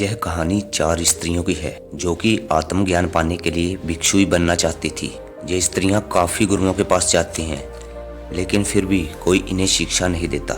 यह कहानी 4 स्त्रियों की है जो कि आत्मज्ञान पाने के लिए भिक्षुई बनना चाहती थी। ये स्त्रियां काफ़ी गुरुओं के पास जाती हैं, लेकिन फिर भी कोई इन्हें शिक्षा नहीं देता।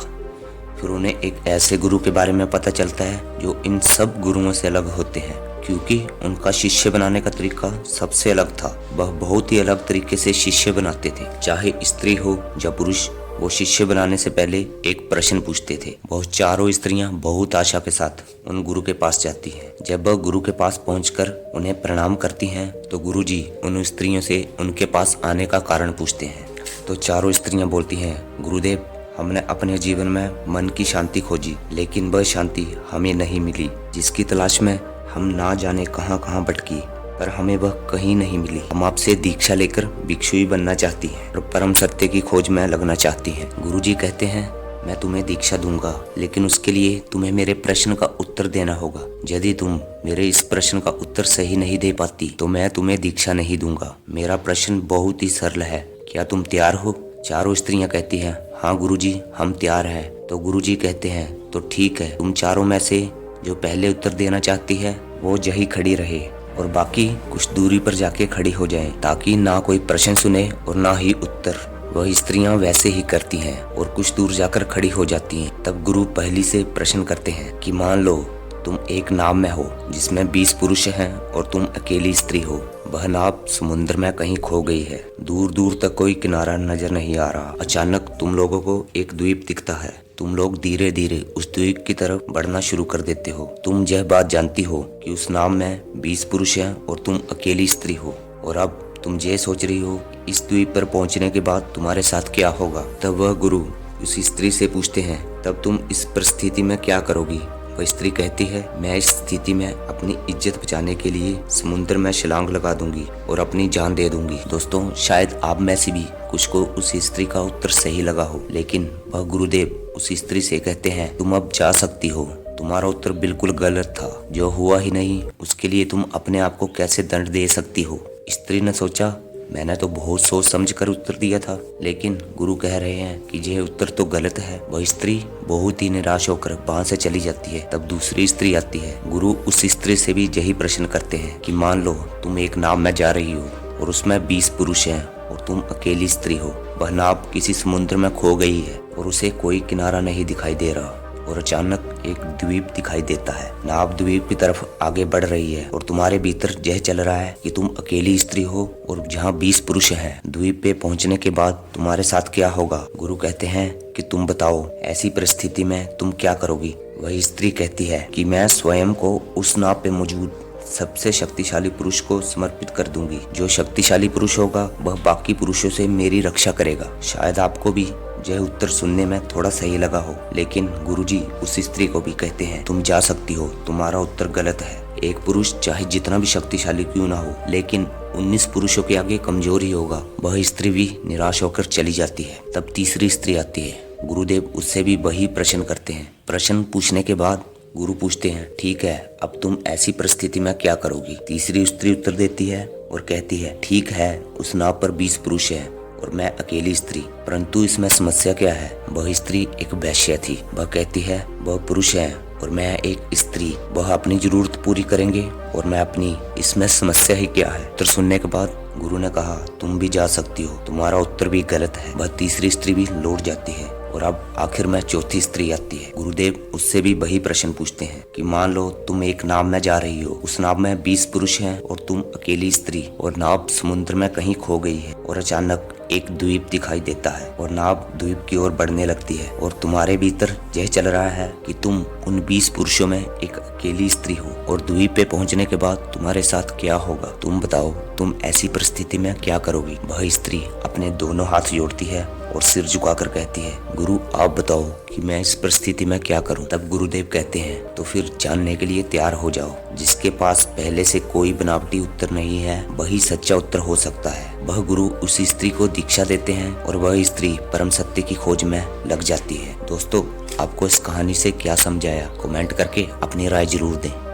फिर उन्हें एक ऐसे गुरु के बारे में पता चलता है जो इन सब गुरुओं से अलग होते हैं, क्योंकि उनका शिष्य बनाने का तरीका सबसे अलग था। वह बहुत ही अलग तरीके से शिष्य बनाते थे। चाहे स्त्री हो या पुरुष, वो शिष्य बनाने से पहले एक प्रश्न पूछते थे। वह चारों स्त्रियां बहुत आशा के साथ उन गुरु के पास जाती हैं। जब वह गुरु के पास पहुंचकर उन्हें प्रणाम करती हैं, तो गुरुजी उन स्त्रियों से उनके पास आने का कारण पूछते हैं। तो चारों स्त्रियां बोलती हैं, गुरुदेव, हमने अपने जीवन में मन की शांति खोजी, लेकिन वह शांति हमें नहीं मिली। जिसकी तलाश में हम ना जाने कहां कहां भटकी, पर हमें वह कहीं नहीं मिली। हम आपसे दीक्षा लेकर भिक्षुई बनना चाहती हैं और परम सत्य की खोज में लगना चाहती हैं। गुरुजी कहते हैं, मैं तुम्हें दीक्षा दूंगा, लेकिन उसके लिए तुम्हें मेरे प्रश्न का उत्तर देना होगा। यदि तुम मेरे इस प्रश्न का उत्तर सही नहीं दे पाती, तो मैं तुम्हें दीक्षा नहीं दूंगा। मेरा प्रश्न बहुत ही सरल है, क्या तुम तैयार हो? चारों स्त्रियां कहती हैं, हाँ गुरुजी, हम तैयार हैं। तो गुरुजी कहते हैं, तो ठीक है, तुम चारों में से जो पहले उत्तर देना चाहती है वो यही खड़ी रहे और बाकी कुछ दूरी पर जाके खड़ी हो जाएं, ताकि ना कोई प्रश्न सुने और ना ही उत्तर। वह स्त्रियां वैसे ही करती हैं और कुछ दूर जाकर खड़ी हो जाती हैं। तब गुरु पहली से प्रश्न करते हैं कि मान लो तुम एक नाव में हो जिसमें 20 पुरुष हैं और तुम अकेली स्त्री हो। वह नाव समुद्र में कहीं खो गई है। दूर दूर तक कोई किनारा नजर नहीं आ रहा। अचानक तुम लोगों को एक द्वीप दिखता है। तुम लोग धीरे धीरे उस द्वीप की तरफ बढ़ना शुरू कर देते हो। तुम यह बात जानती हो कि उस नाव में 20 पुरुष हैं और तुम अकेली स्त्री हो। और अब तुम ये सोच रही हो इस द्वीप पर पहुंचने के बाद तुम्हारे साथ क्या होगा। तब वह गुरु उस स्त्री से पूछते हैं, तब तुम इस परिस्थिति में क्या करोगी? वह स्त्री कहती है, मैं इस स्थिति में अपनी इज्जत बचाने के लिए समुद्र में छलांग लगा दूंगी और अपनी जान दे दूंगी। दोस्तों, शायद आप में से भी कुछ को उस स्त्री का उत्तर सही लगा हो, लेकिन वह गुरुदेव उस स्त्री से कहते हैं, तुम अब जा सकती हो। तुम्हारा उत्तर बिल्कुल गलत था। जो हुआ ही नहीं उसके लिए तुम अपने आप को कैसे दंड दे सकती हो? स्त्री ने सोचा, मैंने तो बहुत सोच समझ कर उत्तर दिया था, लेकिन गुरु कह रहे हैं कि यह उत्तर तो गलत है। वह स्त्री बहुत ही निराश होकर वहां से चली जाती है। तब दूसरी स्त्री आती है। गुरु उस स्त्री से भी यही प्रश्न करते हैं कि मान लो तुम एक नाव में जा रही हो और उसमें 20 पुरुष हैं और तुम अकेली स्त्री हो। वह नाव किसी समुद्र में खो गई है और उसे कोई किनारा नहीं दिखाई दे रहा और अचानक एक द्वीप दिखाई देता है। नाव द्वीप की तरफ आगे बढ़ रही है और तुम्हारे भीतर यह चल रहा है कि तुम अकेली स्त्री हो और जहाँ 20 पुरुष हैं। द्वीप पे पहुंचने के बाद तुम्हारे साथ क्या होगा? गुरु कहते हैं कि तुम बताओ, ऐसी परिस्थिति में तुम क्या करोगी? वही स्त्री कहती है कि मैं स्वयं को उस नाव पे मौजूद सबसे शक्तिशाली पुरुष को समर्पित कर दूंगी। जो शक्तिशाली पुरुष होगा वह बाकी पुरुषों से मेरी रक्षा करेगा। शायद आपको भी यह उत्तर सुनने में थोड़ा सही लगा हो, लेकिन गुरुजी उस स्त्री को भी कहते हैं, तुम जा सकती हो, तुम्हारा उत्तर गलत है। एक पुरुष चाहे जितना भी शक्तिशाली क्यों ना हो, लेकिन 19 पुरुषों के आगे कमजोर ही होगा। वह स्त्री भी निराश होकर चली जाती है। तब तीसरी स्त्री आती है। गुरुदेव उससे भी वही प्रश्न करते हैं। प्रश्न पूछने के बाद गुरु पूछते हैं, ठीक है, अब तुम ऐसी परिस्थिति में क्या करोगी? तीसरी स्त्री उत्तर देती है और कहती है, ठीक है, उस नाव पर 20 पुरुष हैं और मैं अकेली स्त्री, परंतु इसमें समस्या क्या है? वह स्त्री एक वैश्य थी। वह कहती है, वह पुरुष है और मैं एक स्त्री, वह अपनी जरूरत पूरी करेंगे और मैं अपनी, इसमें समस्या ही क्या है? उत्तर सुनने के बाद गुरु ने कहा, तुम भी जा सकती हो, तुम्हारा उत्तर भी गलत है। वह तीसरी स्त्री भी लौट जाती है और अब आखिर में चौथी स्त्री आती है। गुरुदेव उससे भी वही प्रश्न पूछते हैं कि मान लो तुम एक नाव में जा रही हो, उस नाव में 20 पुरुष हैं और तुम अकेली स्त्री, और नाव समुद्र में कहीं खो गई है और अचानक एक द्वीप दिखाई देता है और नाव द्वीप की ओर बढ़ने लगती है और तुम्हारे भीतर यह चल रहा है कि तुम उन 20 पुरुषों में एक अकेली स्त्री हो और द्वीप पे पहुंचने के बाद तुम्हारे साथ क्या होगा? तुम बताओ, तुम ऐसी परिस्थिति में क्या करोगी? वह स्त्री अपने दोनों हाथ जोड़ती है और सिर झुकाकर कहती है, गुरु आप बताओ कि मैं इस परिस्थिति में क्या करूं? तब गुरुदेव कहते हैं, तो फिर जानने के लिए तैयार हो जाओ। जिसके पास पहले से कोई बनावटी उत्तर नहीं है, वही सच्चा उत्तर हो सकता है। वह गुरु उस स्त्री को दीक्षा देते हैं और वह स्त्री परम सत्य की खोज में लग जाती है। दोस्तों, आपको इस कहानी से क्या समझाया? कमेंट करके अपनी राय जरूर दें।